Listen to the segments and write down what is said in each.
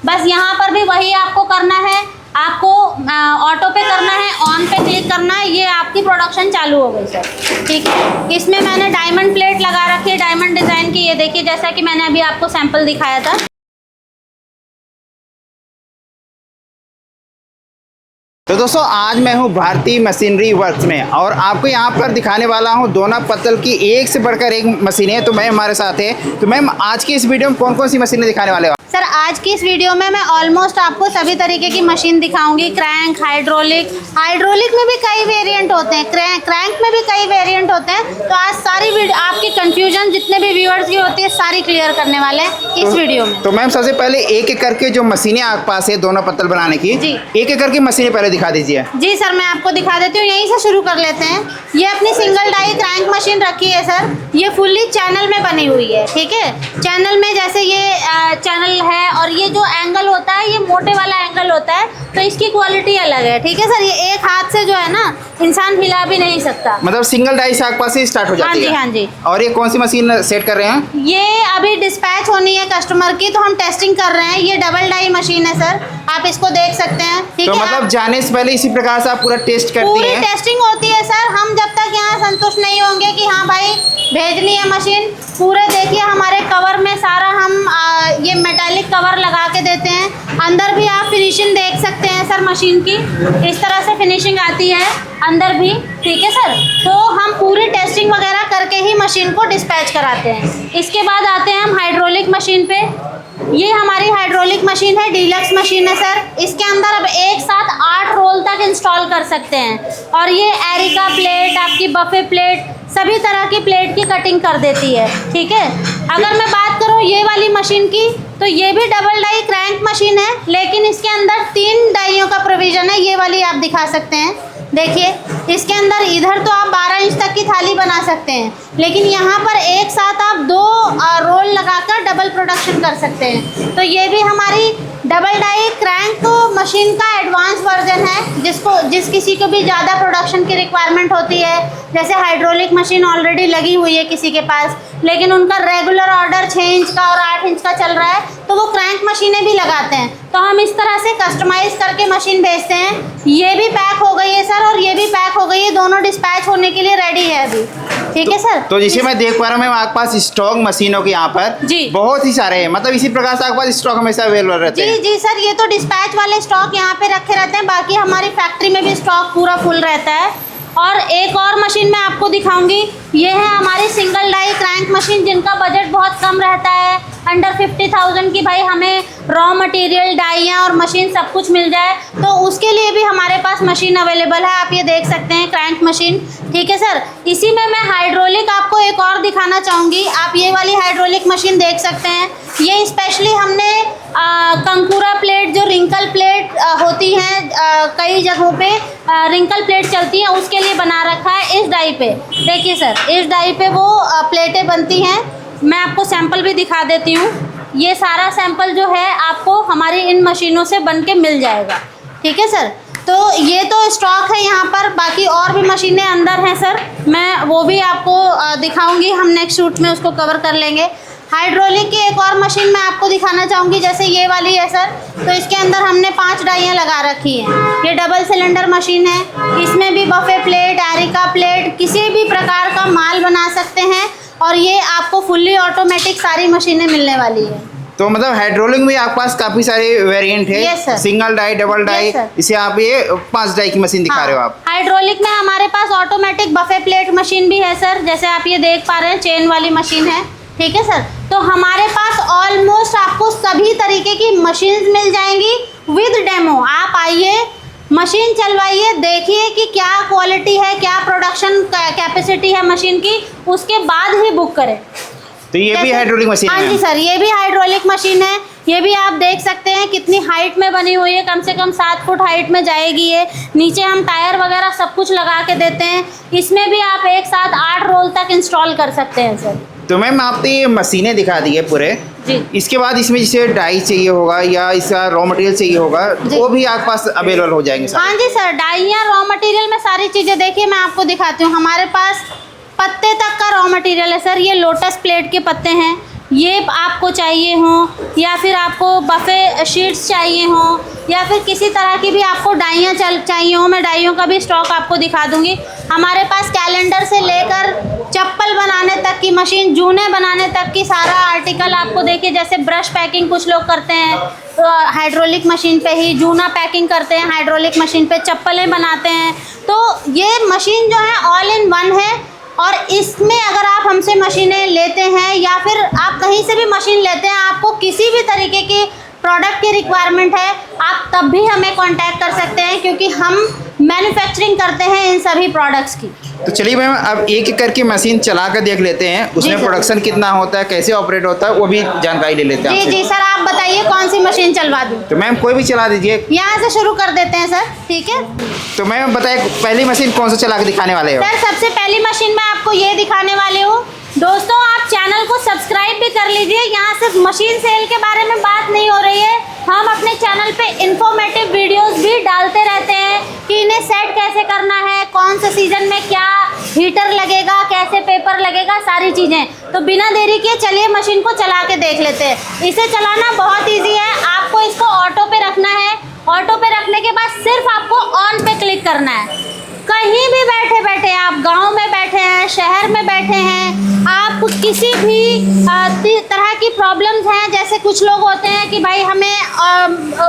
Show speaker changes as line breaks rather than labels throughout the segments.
बस यहाँ पर भी वही आपको करना है, आपको ऑटो पे करना है, ऑन पे क्लिक करना है, ये आपकी प्रोडक्शन चालू हो गई सर। ठीक है, इसमें मैंने डायमंड प्लेट लगा रखी है, डायमंड डिज़ाइन की। ये देखिए, जैसा कि मैंने अभी आपको सैंपल दिखाया था।
तो दोस्तों, आज मैं हूं भारतीय मशीनरी वर्क्स में और आपको यहां पर दिखाने वाला हूं दोना पत्तल की एक से बढ़कर एक मशीनें। तो मैम हमारे साथ है। तो मैम, आज की इस वीडियो में कौन कौन सी मशीनें दिखाने वाले हो?
सर, आज की इस वीडियो में मैं ऑलमोस्ट आपको सभी तरीके की मशीन दिखाऊंगी। क्रैंक, हाइड्रोलिक में भी कई वेरिएंट होते हैं, क्रैंक में भी कई वेरिएंट होते हैं। तो आज सारी वीडियो आपकी कंफ्यूजन जितने भी व्यूअर्स की होती है सारी क्लियर करने वाले हैं इस वीडियो में।
तो मैम, सबसे पहले एक एक करके जो मशीनें आपके पास है दोना पत्तल बनाने की, एक एक करके मशीनें पहले दिखा दीजिए।
जी सर, मैं आपको दिखा देती हूँ, यहीं से शुरू कर लेते हैं। ये अपनी सिंगल डाई क्रैंक मशीन रखी है सर। ये फुल्ली चैनल में बनी हुई है। ठीक है, चैनल में जैसे ये चैनल है और ये जो एंगल होता है ये मोटे वाला एंगल होता है, तो इसकी क्वालिटी अलग है। ठीक है सर, ये एक हाथ से जो है ना इंसान हिला भी नहीं सकता।
मतलब सिंगल डाई से आपके पास ही स्टार्ट हो जाती है?
हाँ जी।
और ये कौन सी मशीन सेट कर रहे हैं?
ये अभी डिस्पैच होनी है कस्टमर की, तो हम टेस्टिंग कर रहे हैं। ये डबल डाई मशीन है सर, आप इसको देख सकते हैं। ठीक
तो
है,
मतलब जाने से पहले इसी प्रकार से आप पूरा टेस्ट करती
पूरी
हैं?
टेस्टिंग होती है सर। हम जब तक यहाँ संतुष्ट नहीं होंगे कि हाँ भाई भेजनी है मशीन, पूरे देखिए हमारे कवर में सारा हम ये मेटालिक कवर लगा के देते हैं। अंदर भी आप फिनिशिंग देख सकते हैं सर मशीन की, इस तरह से फिनिशिंग आती है अंदर भी। ठीक है सर, तो हम पूरी टेस्टिंग वगैरह करके ही मशीन को डिस्पैच कराते हैं। इसके बाद आते हैं हम हाइड्रोलिक मशीन पे। ये हमारी हाइड्रोलिक मशीन है, डीलक्स मशीन है सर। इसके अंदर अब एक साथ 8 रोल तक इंस्टॉल कर सकते हैं और ये एरिका प्लेट, आपकी बफे प्लेट, सभी तरह की प्लेट की कटिंग कर देती है। ठीक है, अगर मैं बात करूँ ये वाली मशीन की, तो ये भी डबल डाई क्रैंक मशीन है, लेकिन इसके अंदर 3 डाइयों का प्रोविज़न है। ये वाली आप दिखा सकते हैं, देखिए इसके अंदर इधर तो आप 12 इंच तक की थाली बना सकते हैं, लेकिन यहाँ पर एक साथ आप 2 रोल लगाकर डबल प्रोडक्शन कर सकते हैं। तो ये भी हमारी डबल डाई क्रैंक मशीन का एडवांस वर्जन है, जिस किसी को भी ज़्यादा प्रोडक्शन की रिक्वायरमेंट होती है। जैसे हाइड्रोलिक मशीन ऑलरेडी लगी हुई है किसी के पास, लेकिन उनका रेगुलर ऑर्डर 6 इंच का और 8 इंच का चल रहा है, तो वो क्रैंक मशीनें भी लगाते हैं। तो हम इस तरह से कस्टमाइज़ करके मशीन भेजते हैं। ये भी पैक हो गई है सर और ये भी पैक हो गई है, दोनों डिस्पैच होने के लिए रेडी है अभी। ठीक है सर।
तो जिसे मैं देख पा रहा हूँ मैम, आपके पास स्टॉक मशीनों के यहाँ पर
जी
बहुत ही सारे हैं, मतलब इसी प्रकार से आपके पास स्टॉक हमेशा अवेलेबल रहते हैं?
जी सर, ये तो डिस्पैच वाले स्टॉक यहाँ पे रखे रहते हैं, बाकी हमारी फैक्ट्री में भी स्टॉक पूरा फुल रहता है। और एक और मशीन मैं आपको दिखाऊंगी, ये है हमारी सिंगल डाई क्रैंक मशीन, जिनका बजट बहुत कम रहता है, अंडर 50,000 की। भाई हमें रॉ मटेरियल, डाइयाँ और मशीन सब कुछ मिल जाए, तो उसके लिए भी हमारे पास मशीन अवेलेबल है। आप ये देख सकते हैं क्रैंक मशीन। ठीक है सर, इसी में मैं हाइड्रोलिक आपको एक और दिखाना चाहूँगी। आप ये वाली हाइड्रोलिक मशीन देख सकते हैं। ये स्पेशली हमने कंकूरा प्लेट, जो रिंकल प्लेट होती हैं कई जगहों पे रिंकल प्लेट चलती है, उसके लिए बना रखा है इस डाई पे। देखिए सर, इस डाई पे वो प्लेटें बनती हैं। मैं आपको सैंपल भी दिखा देती हूँ। ये सारा सैंपल जो है आपको हमारी इन मशीनों से बन के मिल जाएगा। ठीक है सर, तो ये तो स्टॉक है यहाँ पर, बाकी और भी मशीनें अंदर हैं सर, मैं वो भी आपको दिखाऊंगी। हम नेक्स्ट शूट में उसको कवर कर लेंगे। हाइड्रोलिक की एक और मशीन मैं आपको दिखाना चाहूँगी, जैसे ये वाली है सर। तो इसके अंदर हमने 5 डाइयाँ लगा रखी हैं। ये डबल सिलेंडर मशीन है, इसमें भी बफे प्लेट, एरिका प्लेट, किसी भी प्रकार का माल बना सकते हैं। और ये आपको फुल्ली ऑटोमेटिक सारी मशीनें मिलने वाली है।
तो मतलब हाइड्रोलिक में आपके पास काफी सारे वेरिएंट है, सिंगल डाई, डबल डाई, इसे आप ये 5 डाई की मशीन दिखा रहे हो आप।
हाइड्रोलिक में हमारे पास ऑटोमेटिक बफे प्लेट मशीन भी है सर, जैसे आप ये देख पा रहे हैं, चेन वाली मशीन है। ठीक है सर, तो हमारे पास ऑलमोस्ट आपको सभी तरीके की मशीन्स मिल जाएंगी विद डेमो। आप आइए, मशीन चलवाइए, देखिए कि क्या क्वालिटी है, क्या प्रोडक्शन कैपेसिटी है मशीन की, उसके बाद ही बुक करें।
तो ये भी हाइड्रोलिक मशीन है?
हाँ जी सर, ये भी हाइड्रोलिक मशीन है। ये भी आप देख सकते हैं कितनी हाइट में बनी हुई है, कम से कम 7 फुट हाइट में जाएगी ये। नीचे हम टायर वगैरह सब कुछ लगा के देते हैं। इसमें भी आप एक साथ 8 रोल तक इंस्टॉल कर सकते हैं सर।
तो मैम, आपने ये मशीनें दिखा दी है पूरे
जी।
इसके बाद इसमें जैसे डाई चाहिए होगा या इसका रॉ मटेरियल चाहिए होगा, वो भी आपके पास अवेलेबल हो जाएंगे?
हाँ जी सर, डाई या रॉ मटेरियल में सारी चीज़ें देखिए मैं आपको दिखाती हूँ। हमारे पास पत्ते तक का रॉ मटेरियल है सर। ये लोटस प्लेट के पत्ते हैं, ये आपको चाहिए हो, या फिर आपको बफे शीट्स चाहिए हो, या फिर किसी तरह की भी आपको डाइयाँ चाहिए हो, मैं डाइयों का भी स्टॉक आपको दिखा दूंगी। हमारे पास कैलेंडर से लेकर चप्पल बनाने तक की मशीन, जूने बनाने तक की सारा आर्टिकल आपको देखिए। जैसे ब्रश पैकिंग कुछ लोग करते हैं हाइड्रोलिक मशीन पे ही, जूना पैकिंग करते हैं हाइड्रोलिक मशीन पे, चप्पलें बनाते हैं। तो ये मशीन जो है ऑल इन वन है, और इसमें अगर आप हमसे मशीनें लेते हैं या फिर आप कहीं से भी मशीन लेते हैं, आपको किसी भी तरीके की प्रोडक्ट की रिक्वायरमेंट है, आप तब भी हमें कांटेक्ट कर सकते हैं, क्योंकि हम मैन्युफैक्चरिंग करते हैं इन सभी प्रोडक्ट्स की।
तो चलिए मैम, अब एक एक करके मशीन चला कर देख लेते हैं, उसमें
सर।
प्रोडक्शन कितना होता है, कैसे ऑपरेट होता है, वो भी जानकारी ले लेते हैं
जी
आपसे।
जी सर, आप बताइए कौन सी मशीन चलवा दूँ?
तो मैम कोई भी चला दीजिए।
यहाँ से शुरू कर देते हैं सर, ठीक है।
तो मैम बताइए पहली मशीन कौन सा चला के दिखाने वाले हो?
सर सबसे पहली मशीन मैं आपको ये दिखाने वाली हूँ। दोस्तों आप चैनल को सब्सक्राइब भी कर लीजिए। यहाँ सिर्फ मशीन सेल के बारे में बात नहीं हो रही है, हम अपने चैनल पे इंफॉर्मेटिव वीडियोस भी डालते रहते हैं कि इन्हें सेट कैसे करना है, कौन से सीजन में क्या हीटर लगेगा, कैसे पेपर लगेगा, सारी चीज़ें। तो बिना देरी के चलिए मशीन को चला के देख लेते हैं। इसे चलाना बहुत ईजी है, आपको इसको ऑटो पे रखना है। ऑटो पे रखने के बाद सिर्फ आपको ऑन पे क्लिक करना है। कहीं भी बैठे बैठे, आप गांव में बैठे हैं, शहर में बैठे हैं, आप किसी भी तरह की प्रॉब्लम्स हैं, जैसे कुछ लोग होते हैं कि भाई हमें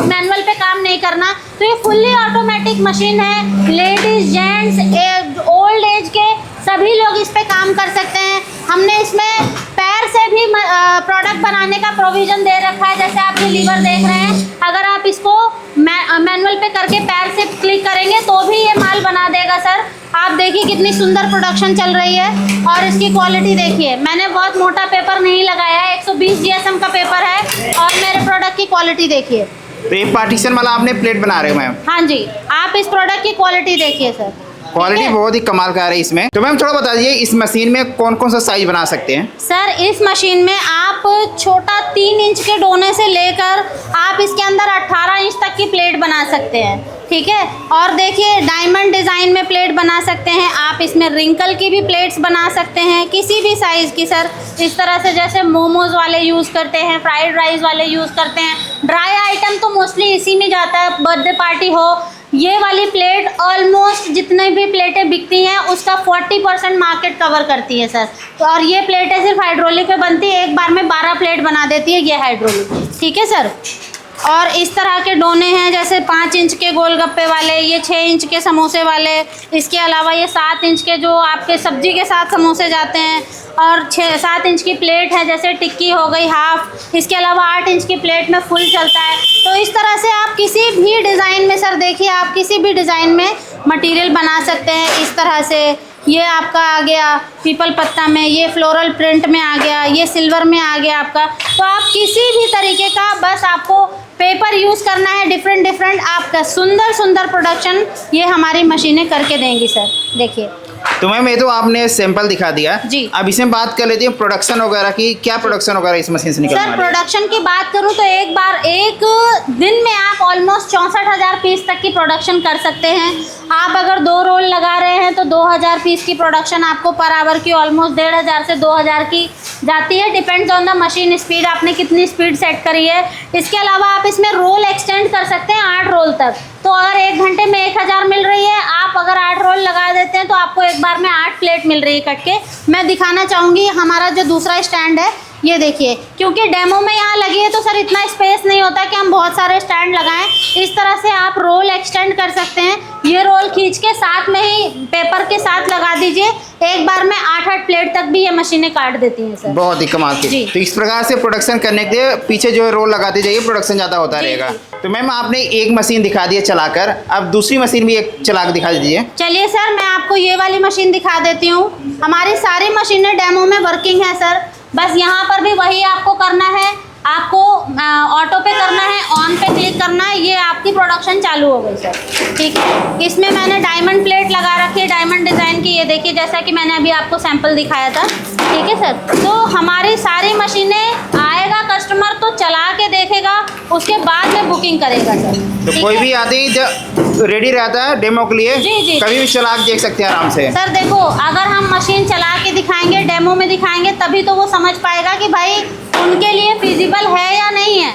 मैनुअल पे काम नहीं करना, तो ये फुल्ली ऑटोमेटिक मशीन है। लेडीज, जेंट्स, ओल्ड एज के सभी लोग इस पे काम कर सकते हैं। हमने इसमें पैर से भी प्रोडक्ट बनाने का प्रोविज़न दे रखा है। जैसे आप ये लीवर देख रहे हैं, अगर आप इसको मैनुअल पे करके पैर से क्लिक करेंगे तो भी ये माल बना देगा सर। आप देखिए कितनी सुंदर प्रोडक्शन चल रही है, और इसकी क्वालिटी देखिए। मैंने बहुत मोटा पेपर नहीं लगाया है, 120 GSM का पेपर है, और मेरे प्रोडक्ट की क्वालिटी देखिए।
तो ये पार्टीशन वाला आपने प्लेट बना रहे हो मैम?
हाँ जी, आप इस प्रोडक्ट की क्वालिटी देखिए सर,
क्वालिटी बहुत ही कमाल का है इसमें। तो मैम थोड़ा बता दीजिए इस मशीन में कौन कौन सा साइज बना सकते हैं?
सर इस मशीन में आप छोटा 3 इंच के डोने से लेकर आप इसके अंदर 18 इंच तक की प्लेट बना सकते हैं, ठीक है। और देखिए डायमंड डिज़ाइन में प्लेट बना सकते हैं आप, इसमें रिंकल की भी प्लेट्स बना सकते हैं, किसी भी साइज़ की सर। इस तरह से जैसे मोमोज वाले यूज़ करते हैं, फ्राइड राइस वाले यूज़ करते हैं, ड्राई आइटम तो मोस्टली इसी में जाता है, बर्थडे पार्टी हो। ये वाली प्लेट ऑलमोस्ट जितने भी प्लेटें बिकती हैं उसका 40% मार्केट कवर करती है सर। तो और ये प्लेटें सिर्फ हाइड्रोलिक पे बनती है, एक बार में 12 प्लेट बना देती है ये हाइड्रोलिक, ठीक है सर। और इस तरह के डोने हैं, जैसे 5 इंच के गोलगप्पे वाले, ये 6 इंच के समोसे वाले, इसके अलावा ये 7 इंच के जो आपके सब्जी के साथ समोसे जाते हैं, और 6-7 इंच की प्लेट है, जैसे टिक्की हो गई हाफ। इसके अलावा 8 इंच की प्लेट में फुल चलता है। तो इस तरह से आप किसी भी डिज़ाइन में सर, देखिए आप किसी भी डिज़ाइन में मटेरियल बना सकते हैं। इस तरह से ये आपका आ गया पीपल पत्ता में, ये फ्लोरल प्रिंट में आ गया, ये सिल्वर में आ गया आपका। तो आप किसी भी तरीके का, बस आपको पेपर यूज़ करना है डिफरेंट आपका सुंदर सुंदर प्रोडक्शन ये हमारी मशीनें करके देंगी सर। देखिए
तो मैम ये तो आपने सैंपल दिखा दिया
जी।
अब इसमें बात कर लेते हैं प्रोडक्शन वगैरह की। क्या प्रोडक्शन वगैरह इस मशीन से निकलने
सर
वाली है?
प्रोडक्शन की बात करूं तो एक दिन में आप ऑलमोस्ट 64,000 पीस तक की प्रोडक्शन कर सकते हैं। आप अगर 2 रोल लगा रहे हैं तो 2,000 पीस की प्रोडक्शन आपको पर आवर की ऑलमोस्ट 1,500 से 2,000 की जाती है, depends on the machine speed, आपने कितनी स्पीड सेट करी है। इसके अलावा आप इसमें रोल एक्सटेंड कर सकते हैं 8 रोल तक। तो अगर 1 घंटे में 1,000 मिल रही है, आप अगर 8 रोल लगा देते हैं तो आपको एक बार में 8 प्लेट मिल रही है कट के। मैं दिखाना चाहूँगी हमारा जो दूसरा स्टैंड है, ये देखिए, क्योंकि डेमो में यहाँ लगी है तो सर इतना स्पेस नहीं होता कि हम बहुत सारे स्टैंड लगाएं। इस तरह से आप रोल एक्सटेंड कर सकते हैं। ये रोल खींच के साथ में ही पेपर के साथ लगा दीजिए, एक बार में 8-8 प्लेट तक भी ये मशीनें काट देती हैं सर।
बहुत ही कमाल की। तो इस प्रकार से प्रोडक्शन करने के लिए पीछे जो रोल लगाते जाइए, प्रोडक्शन ज़्यादा होता रहेगा। तो मैम आपने एक मशीन दिखा दी है चलाकर, अब दूसरी मशीन भी एक चला के दिखा दीजिए।
चलिए सर मैं आपको ये वाली मशीन दिखा देती हूँ। हमारी सारी मशीनें डेमो में वर्किंग है सर। बस यहाँ पर भी वही आपको करना है, आपको ऑटो पे करना है, ऑन पे क्लिक करना है, ये आपकी प्रोडक्शन चालू हो गई सर। ठीक है, इसमें मैंने डायमंड प्लेट लगा रखी है, डायमंड डिज़ाइन की, ये देखिए जैसा कि मैंने अभी आपको सैंपल दिखाया था। ठीक है सर, तो हमारी सारी मशीनें आएगा कस्टमर तो चला के देखेगा, उसके बाद में बुकिंग करेगा सर।
तो कोई भी आते ही रेडी रहता है डेमो के लिए,
जी।
कभी भी चला के देख सकते हैं आराम से।
सर देखो, अगर हम मशीन चला के दिखाएंगे, डेमो में दिखाएंगे, तभी तो वो समझ पाएगा कि भाई उनके लिए फिजिबल है या नहीं है।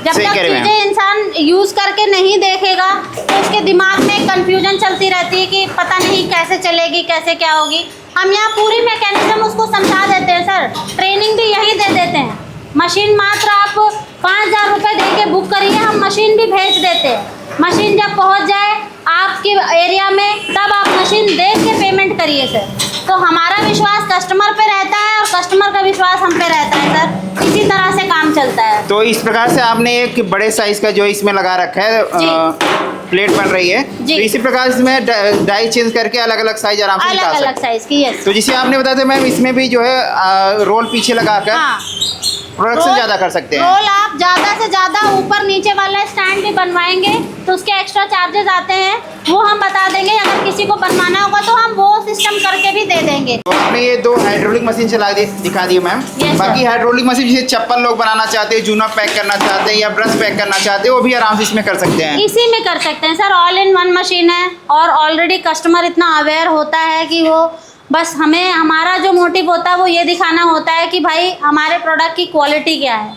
जब
सही
तक
कह रहे हैं
चीज़ें इंसान यूज़ करके नहीं देखेगा तो उसके दिमाग में कंफ्यूजन चलती रहती है कि पता नहीं कैसे चलेगी, कैसे क्या होगी। हम यहाँ पूरी मैकेनिज्म उसको समझा देते हैं सर, ट्रेनिंग भी यही दे देते हैं। मशीन मात्र आप 5,000 रुपये दे के बुक करिए, हम मशीन भी भेज देते हैं। मशीन जब पहुँच जाए आपके एरिया में तब आप मशीन देख के पेमेंट करिए सर। तो हमारा विश्वास कस्टमर पे रहता है और कस्टमर का विश्वास हम पे रहता है सर। इसी तरह से काम चलता है।
तो इस प्रकार से आपने एक बड़े साइज का जो इसमें लगा रखा है प्लेट बन रही है, तो इसी प्रकार से इसमें डाई चेंज करके अलग अलग साइज आराम से निकाल सकते हैं।
अलग साइज की, यस।
तो जिसे आपने बताया था मैम, इसमें भी जो है रोल पीछे लगाकर
हाँ,
प्रोडक्शन ज़्यादा कर सकते हैं।
रोल आप ज़्यादा से ज़्यादा ऊपर नीचे वाला स्टैंड भी बनवाएंगे तो उसके एक्स्ट्रा चार्जेस आते हैं, वो हम बता देंगे। अगर किसी को बनवाना होगा तो हम वो सिस्टम करके भी दे देंगे।
तो आपने ये 2 हाइड्रोलिक मशीन दिखा दी मैम। बाकी हाइड्रोलिक मशीन जैसे चप्पल लोग बनाना चाहते हैं, जूना पैक करना चाहते हैं या ब्रश पैक करना चाहते हैं, वो भी आराम से इसमें कर सकते हैं।
इसी में कर सकते हैं sir. All in one machine है और ऑलरेडी कस्टमर इतना अवेयर होता है कि वो बस हमें, हमारा जो मोटिव होता है वो ये दिखाना होता है कि भाई हमारे प्रोडक्ट की क्वालिटी क्या है।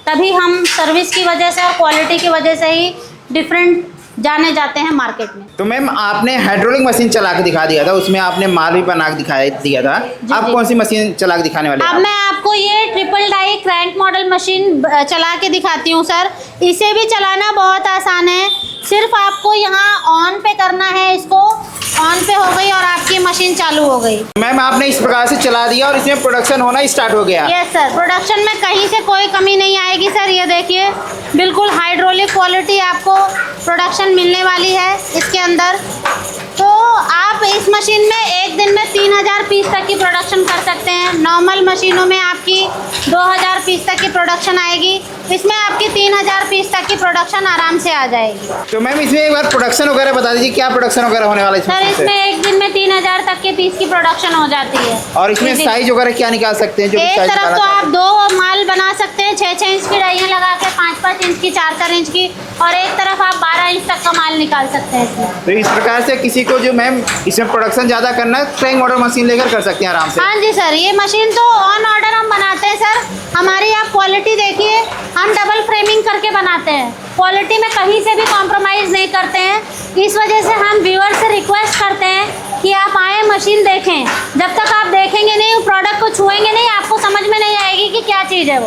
तभी हम सर्विस की वजह से और क्वालिटी की वजह से ही डिफरेंट जाने जाते हैं मार्केट में।
तो मैम आपने हाइड्रोलिक मशीन चला के दिखा दिया था, उसमें आपने माल भी बना के दिया था। आप कौन सी मशीन चला के दिखाने वाले हैं?
अब मैं आपको ये triple die crank model machine चला के दिखाती हूँ सर। इसे भी चलाना बहुत आसान है। सिर्फ आपको यहाँ ऑन पे करना है, इसको ऑन पे हो गई और आपकी मशीन चालू हो गई।
मैम आपने इस प्रकार से चला दिया और इसमें प्रोडक्शन होना स्टार्ट हो गया।
यस सर, प्रोडक्शन में कहीं से कोई कमी नहीं आएगी सर। ये देखिए बिल्कुल हाइड्रोलिक क्वालिटी आपको प्रोडक्शन मिलने वाली है इसके अंदर। तो आप इस मशीन में एक दिन में 3,000 पीस तक की प्रोडक्शन कर सकते हैं। नॉर्मल मशीनों में आपकी 2,000 पीस तक की प्रोडक्शन आएगी, इसमें आपकी 3,000 पीस तक की प्रोडक्शन आराम से आ जाएगी।
तो मैम इसमें एक बार प्रोडक्शन वगैरह बता दीजिए, क्या प्रोडक्शन वगैरह होने वाला है
सर? इसमें एक दिन में 3,000 तक के पीस की प्रोडक्शन हो जाती है।
और इसमें साइज वगैरह क्या निकाल सकते हैं? जो
एक तरफ तो आप 2 माल बना सकते हैं 6-6 इंच की डाइयाँ लगा के, 5-5 इंच की, 4-4 इंच की, और एक तरफ आप 12 इंच तक का माल निकाल सकते हैं इसमें।
तो इस प्रकार से किसी को जो मैम इसमें प्रोडक्शन ज़्यादा करना है, क्रैंक मॉडल मशीन लेकर कर सकते हैं आराम से।
हाँ जी सर, ये मशीन तो ऑन ऑर्डर हम बनाते हैं सर। हमारी आप क्वालिटी देखिए, हम डबल फ्रेमिंग करके बनाते हैं। क्वालिटी में कहीं से भी कॉम्प्रोमाइज़ नहीं करते हैं। इस वजह से हम व्यूअर से रिक्वेस्ट करते हैं कि आप आए, मशीन देखें। जब तक आप देखेंगे नहीं, प्रोडक्ट को छुएंगे नहीं, आपको समझ में नहीं आएगी कि क्या चीज़ है वो।